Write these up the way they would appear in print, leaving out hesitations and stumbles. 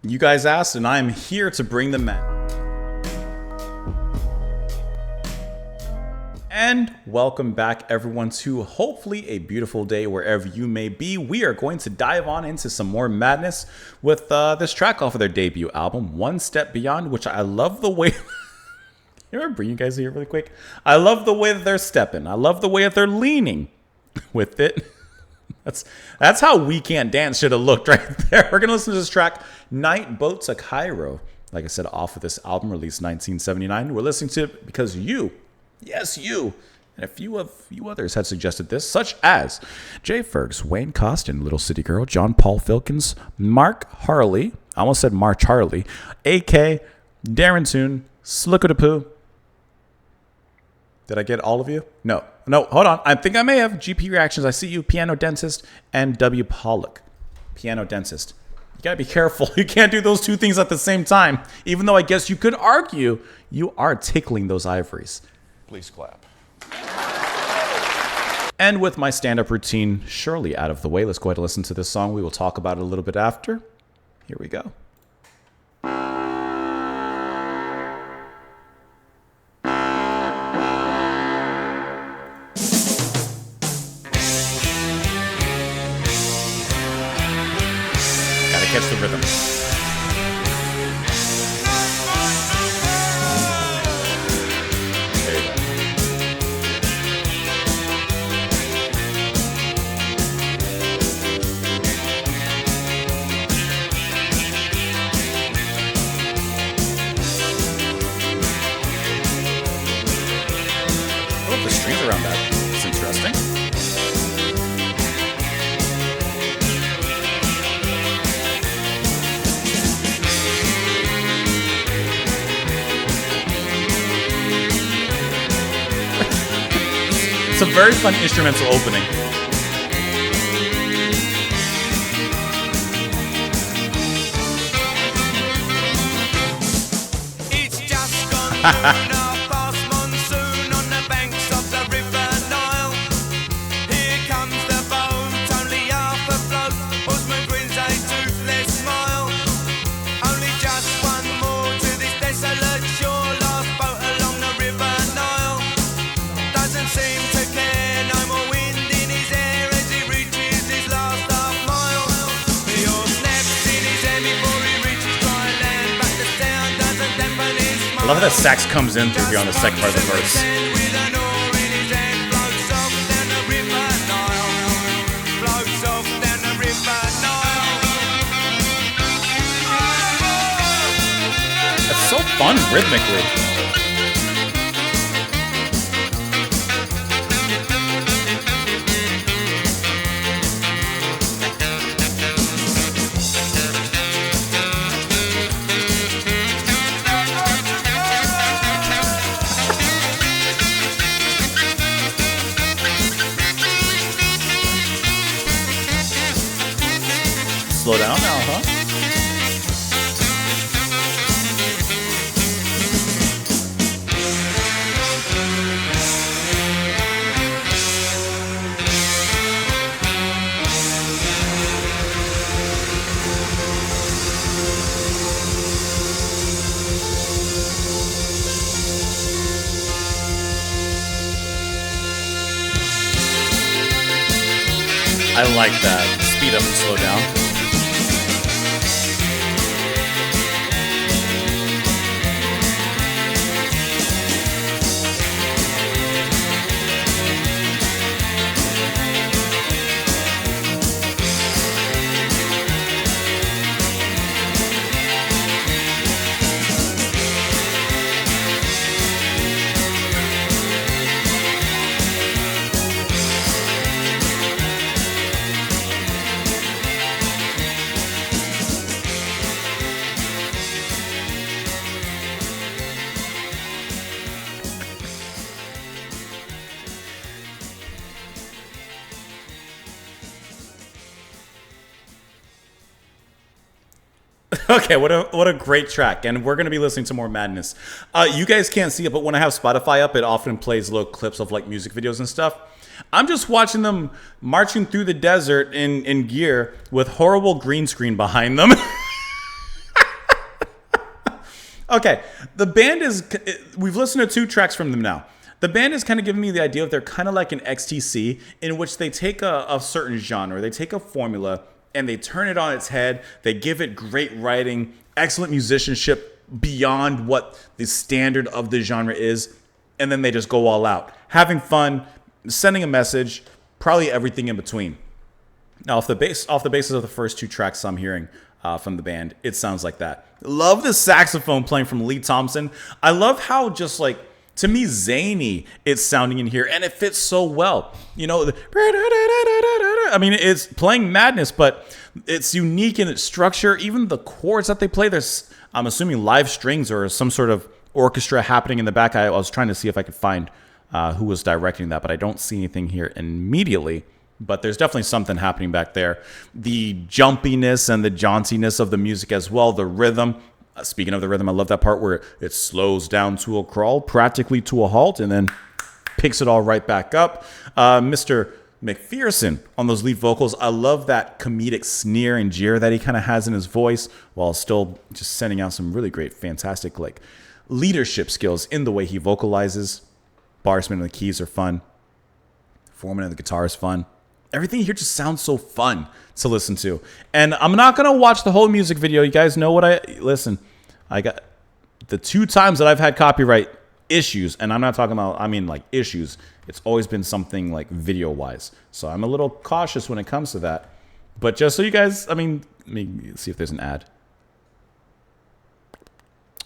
You guys asked, and I'm here to bring the men. And welcome back, everyone, to hopefully a beautiful day wherever you may be. We are going to dive on into some more madness with this track off of their debut album, One Step Beyond, which I love the way... Can I bring you guys here really quick? I love the way that they're stepping. I love the way that they're leaning with it. That's how We Can't Dance should have looked right there. We're going to listen to this track, Night Boat to Cairo. Like I said, off of this album released 1979. We're listening to it because you, yes, you, and a few others had suggested this, such as Jay Fergs, Wayne Costin, Little City Girl, John Paul Filkins, Mark Harley, I almost said March Harley, AK, Darren Toon, Slicko the Pooh. Did I get all of you? No, hold on. I think I may have. GP Reactions, I See You, Piano Dentist, and W. Pollock. Piano Dentist. You gotta be careful. You can't do those two things at the same time. Even though I guess you could argue you are tickling those ivories. Please clap. And with my stand-up routine surely out of the way, let's go ahead and listen to this song. We will talk about it a little bit after. Here we go. Catch the rhythm. There you go. Oh, the strings around that. It's interesting. It's a very fun instrumental opening. It's just gone through our fast monsoon on the banks of the River Nile. Here comes the boat, only half afloat. Osman grins a toothless smile. Only just one more to this desolate shore. Last boat along the River Nile. Doesn't seem to care, no more wind in his hair as he reaches his last half mile. The oar snaps in his hand before he reaches dry land, but the sound doesn't dampen his smile. I love how that sax comes in through here on the second part of the verse. With an oar in his hand, floats off down the River Nile. Floats off down the River Nile. It's so fun rhythmically. Slow down now, huh? I like that. Speed up and slow down. Okay, what a great track, and we're gonna be listening to more madness. You guys can't see it, but when I have Spotify up, it often plays little clips of like music videos and stuff. I'm just watching them marching through the desert in gear with horrible green screen behind them. Okay, the band is. We've listened to 2 tracks from them now. The band is kind of giving me the idea of they're kind of like an XTC, in which they take a certain genre, they take a formula, and they turn it on its head. They give it great writing, excellent musicianship beyond what the standard of the genre is, and then they just go all out, having fun, sending a message, probably everything in between. Now, off the basis of the first 2 tracks I'm hearing from the band, it sounds like that. Love the saxophone playing from Lee Thompson. I love how just like, to me, zany it's sounding in here, and it fits so well. You know, I mean, it's playing madness, but it's unique in its structure. Even the chords that they play, there's, I'm assuming, live strings or some sort of orchestra happening in the back. I was trying to see if I could find who was directing that, but I don't see anything here immediately. But there's definitely something happening back there. The jumpiness and the jauntiness of the music as well, the rhythm. Speaking of the rhythm, I love that part where it slows down to a crawl, practically to a halt, and then picks it all right back up. Mr. McPherson on those lead vocals. I love that comedic sneer and jeer that he kind of has in his voice, while still just sending out some really great, fantastic like leadership skills in the way he vocalizes. Barsman and the keys are fun. Foreman and the guitar is fun. Everything here just sounds so fun to listen to. And I'm not going to watch the whole music video. You guys know what I got the 2 times that I've had copyright issues, and I'm not talking about, I mean like issues. It's always been something like video wise. So I'm a little cautious when it comes to that. But just so you guys, I mean, let me see if there's an ad.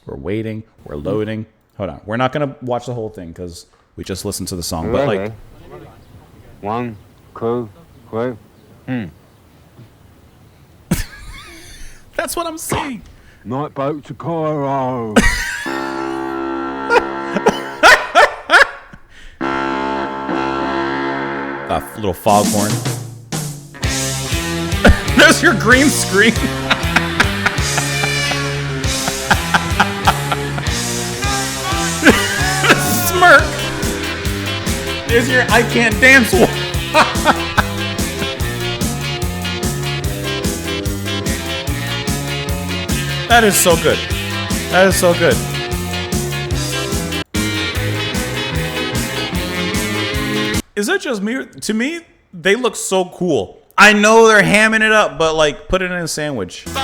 We're waiting. We're loading. Hold on. We're not going to watch the whole thing because we just listened to the song. But like... 1, 2, 3. That's what I'm saying. Night boat to Cairo. A little foghorn. There's your green screen. Smirk. There's your I can't dance one. That is so good. That is so good. Is it just me? To me, they look so cool. I know they're hamming it up, but like, put it in a sandwich. Come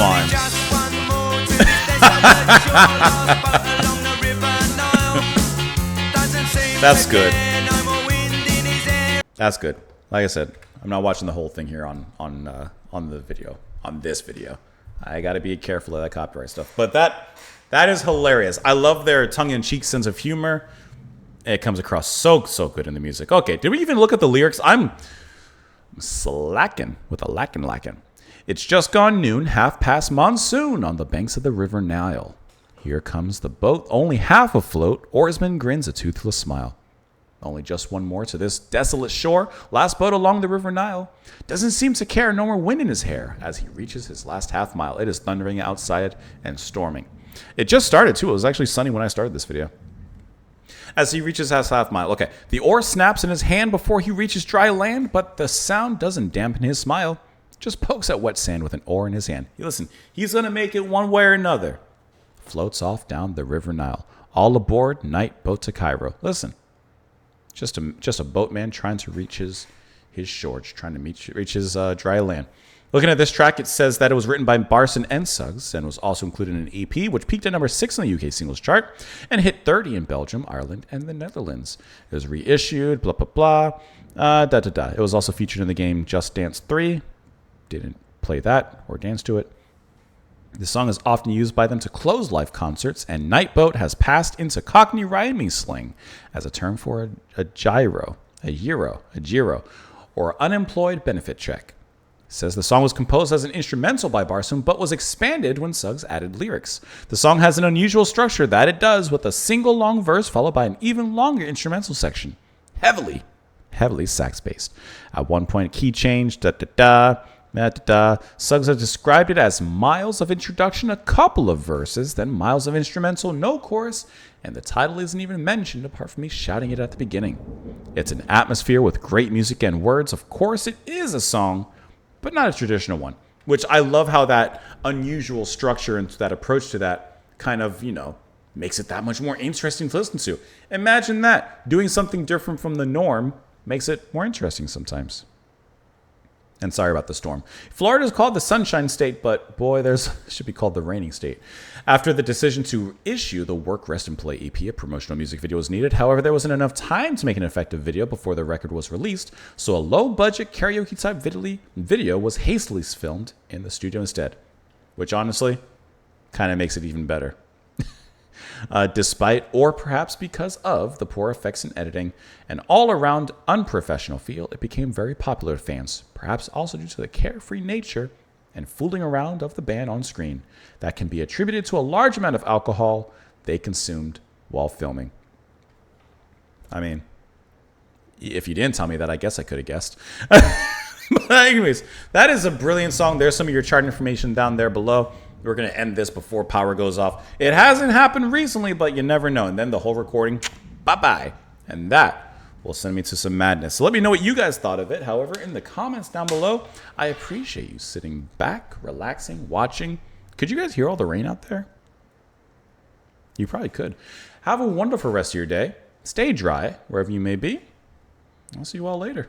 on. That's good. That's good. Like I said, I'm not watching the whole thing here on the video, on this video. I got to be careful of that copyright stuff. But that is hilarious. I love their tongue-in-cheek sense of humor. It comes across so good in the music. Okay, did we even look at the lyrics? I'm slacking with a lacking. It's just gone noon, half past monsoon on the banks of the river Nile. Here comes the boat, only half afloat. Oarsman grins a toothless smile. Only just one more to this desolate shore. Last boat along the river Nile. Doesn't seem to care, no more wind in his hair. As he reaches his last half mile, it is thundering outside and storming. It just started too. It was actually sunny when I started this video. As he reaches his half mile. Okay, the oar snaps in his hand before he reaches dry land, but the sound doesn't dampen his smile. Just pokes at wet sand with an oar in his hand. Listen, he's going to make it one way or another. Floats off down the river Nile. All aboard, night boat to Cairo. Listen, just a boatman trying to reach his shore, trying to reach his dry land. Looking at this track, it says that it was written by Barson and Suggs and was also included in an EP, which peaked at number 6 on the UK singles chart and hit 30 in Belgium, Ireland, and the Netherlands. It was reissued, blah, blah, blah, It was also featured in the game Just Dance 3. Didn't play that or dance to it. The song is often used by them to close live concerts, and Nightboat has passed into Cockney rhyming slang as a term for a gyro, or unemployed benefit check. It says the song was composed as an instrumental by Barson, but was expanded when Suggs added lyrics. The song has an unusual structure that it does, with a single long verse followed by an even longer instrumental section. Heavily sax-based. At one point, key change, Suggs has described it as miles of introduction, a couple of verses, then miles of instrumental, no chorus, and the title isn't even mentioned apart from me shouting it at the beginning. It's an atmosphere with great music and words. Of course, it is a song, but not a traditional one. Which I love how that unusual structure and that approach to that kind of, makes it that much more interesting to listen to. Imagine that. Doing something different from the norm makes it more interesting sometimes. And sorry about the storm. Florida is called the Sunshine State, but boy, it should be called the Raining State. After the decision to issue the Work, Rest, and Play EP, a promotional music video was needed. However, there wasn't enough time to make an effective video before the record was released, so a low-budget karaoke-type video was hastily filmed in the studio instead, which honestly kind of makes it even better. Despite, or perhaps because of, the poor effects and editing and all-around unprofessional feel, it became very popular with fans, perhaps also due to the carefree nature and fooling around of the band on screen that can be attributed to a large amount of alcohol they consumed while filming. I mean, if you didn't tell me that, I guess I could have guessed. But anyways, that is a brilliant song. There's some of your chart information down there below. We're going to end this before power goes off. It hasn't happened recently, but you never know. And then the whole recording, bye-bye. And that will send me to some madness. So let me know what you guys thought of it. However, in the comments down below, I appreciate you sitting back, relaxing, watching. Could you guys hear all the rain out there? You probably could. Have a wonderful rest of your day. Stay dry, wherever you may be. I'll see you all later.